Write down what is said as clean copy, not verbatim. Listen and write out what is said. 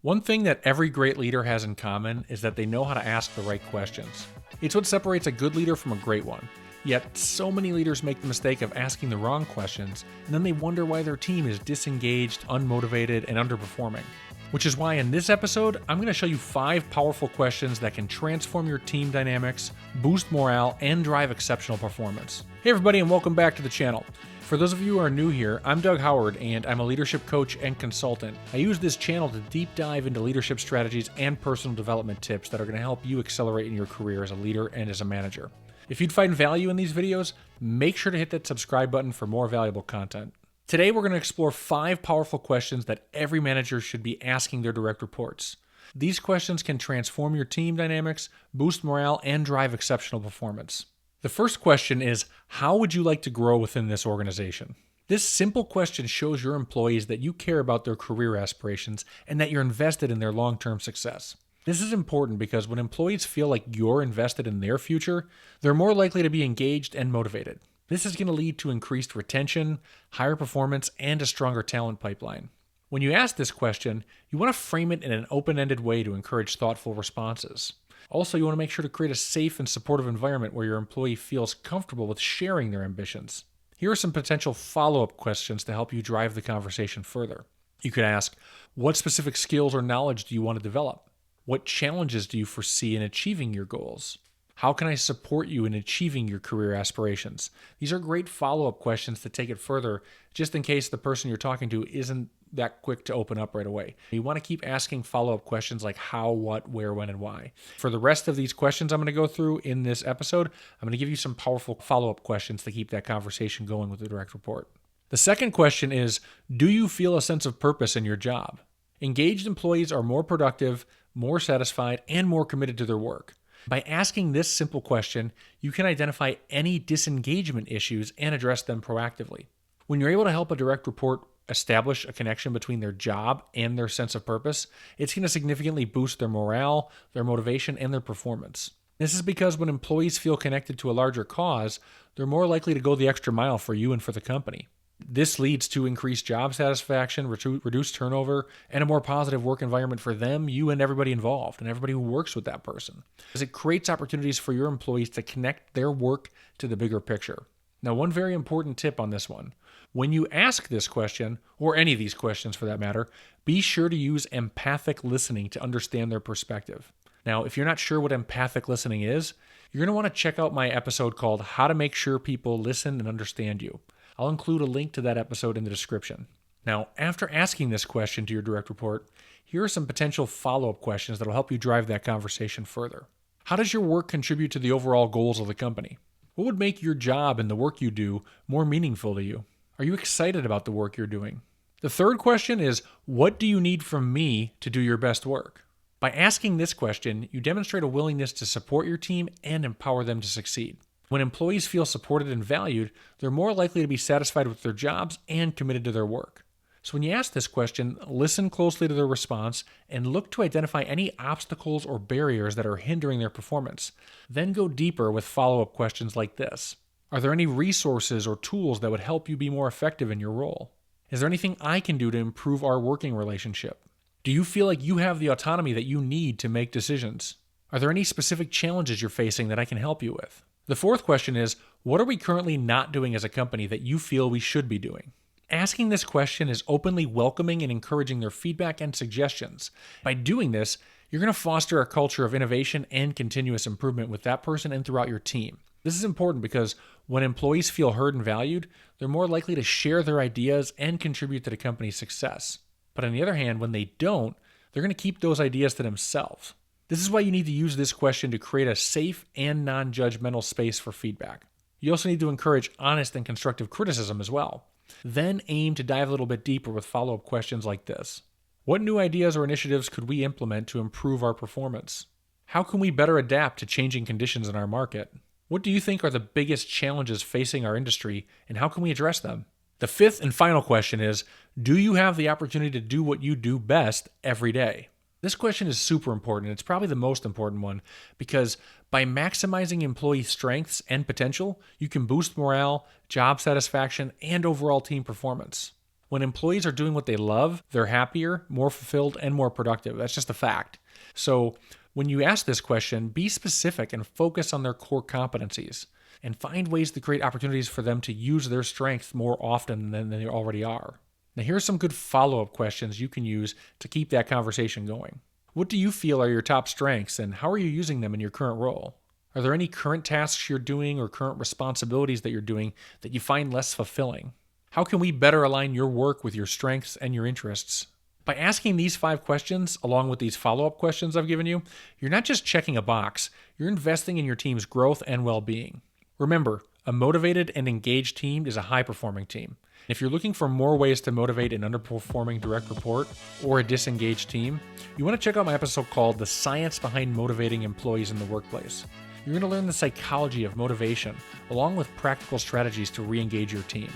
One thing that every great leader has in common is that they know how to ask the right questions. It's what separates a good leader from a great one. Yet, so many leaders make the mistake of asking the wrong questions, and then they wonder why their team is disengaged, unmotivated, and underperforming. Which is why in this episode, I'm going to show you 5 powerful questions that can transform your team dynamics, boost morale, and drive exceptional performance. Hey everybody, and welcome back to the channel. For those of you who are new here, I'm Doug Howard, and I'm a leadership coach and consultant. I use this channel to deep dive into leadership strategies and personal development tips that are going to help you accelerate in your career as a leader and as a manager. If you'd find value in these videos, make sure to hit that subscribe button for more valuable content. Today, we're going to explore 5 powerful questions that every manager should be asking their direct reports. These questions can transform your team dynamics, boost morale, and drive exceptional performance. The first question is, how would you like to grow within this organization? This simple question shows your employees that you care about their career aspirations and that you're invested in their long-term success. This is important because when employees feel like you're invested in their future, they're more likely to be engaged and motivated. This is going to lead to increased retention, higher performance, and a stronger talent pipeline. When you ask this question, you want to frame it in an open-ended way to encourage thoughtful responses. Also, you want to make sure to create a safe and supportive environment where your employee feels comfortable with sharing their ambitions. Here are some potential follow-up questions to help you drive the conversation further. You could ask, what specific skills or knowledge do you want to develop? What challenges do you foresee in achieving your goals? How can I support you in achieving your career aspirations? These are great follow-up questions to take it further, just in case the person you're talking to isn't that quick to open up right away. You want to keep asking follow-up questions like how, what, where, when, and why. For the rest of these questions I'm going to go through in this episode, I'm going to give you some powerful follow-up questions to keep that conversation going with the direct report. The second question is, do you feel a sense of purpose in your job? Engaged employees are more productive, more satisfied, and more committed to their work. By asking this simple question, you can identify any disengagement issues and address them proactively. When you're able to help a direct report establish a connection between their job and their sense of purpose, it's going to significantly boost their morale, their motivation, and their performance. This is because when employees feel connected to a larger cause, they're more likely to go the extra mile for you and for the company. This leads to increased job satisfaction, reduced turnover, and a more positive work environment for them, you, and everybody involved, and everybody who works with that person. As it creates opportunities for your employees to connect their work to the bigger picture. Now, one very important tip on this one. When you ask this question, or any of these questions for that matter, be sure to use empathic listening to understand their perspective. Now, if you're not sure what empathic listening is, you're going to want to check out my episode called How to Make Sure People Listen and Understand You. I'll include a link to that episode in the description. Now, after asking this question to your direct report, here are some potential follow-up questions that will help you drive that conversation further. How does your work contribute to the overall goals of the company? What would make your job and the work you do more meaningful to you? Are you excited about the work you're doing? The third question is, what do you need from me to do your best work? By asking this question, you demonstrate a willingness to support your team and empower them to succeed. When employees feel supported and valued, they're more likely to be satisfied with their jobs and committed to their work. So when you ask this question, listen closely to their response and look to identify any obstacles or barriers that are hindering their performance. Then go deeper with follow-up questions like this. Are there any resources or tools that would help you be more effective in your role? Is there anything I can do to improve our working relationship? Do you feel like you have the autonomy that you need to make decisions? Are there any specific challenges you're facing that I can help you with? The fourth question is, what are we currently not doing as a company that you feel we should be doing? Asking this question is openly welcoming and encouraging their feedback and suggestions. By doing this, you're going to foster a culture of innovation and continuous improvement with that person and throughout your team. This is important because when employees feel heard and valued, they're more likely to share their ideas and contribute to the company's success. But on the other hand, when they don't, they're going to keep those ideas to themselves. This is why you need to use this question to create a safe and non-judgmental space for feedback. You also need to encourage honest and constructive criticism as well. Then aim to dive a little bit deeper with follow-up questions like this. What new ideas or initiatives could we implement to improve our performance? How can we better adapt to changing conditions in our market? What do you think are the biggest challenges facing our industry, and how can we address them? The fifth and final question is, do you have the opportunity to do what you do best every day? This question is super important. It's probably the most important one because by maximizing employee strengths and potential, you can boost morale, job satisfaction, and overall team performance. When employees are doing what they love, they're happier, more fulfilled, and more productive. That's just a fact. So when you ask this question, be specific and focus on their core competencies and find ways to create opportunities for them to use their strengths more often than they already are. Now, here are some good follow-up questions you can use to keep that conversation going. What do you feel are your top strengths, and how are you using them in your current role? Are there any current tasks you're doing or current responsibilities that you're doing that you find less fulfilling? How can we better align your work with your strengths and your interests? By asking these 5 questions, along with these follow-up questions I've given you, you're not just checking a box, you're investing in your team's growth and well-being. Remember, a motivated and engaged team is a high-performing team. If you're looking for more ways to motivate an underperforming direct report or a disengaged team, you want to check out my episode called The Science Behind Motivating Employees in the Workplace. You're going to learn the psychology of motivation, along with practical strategies to re-engage your team.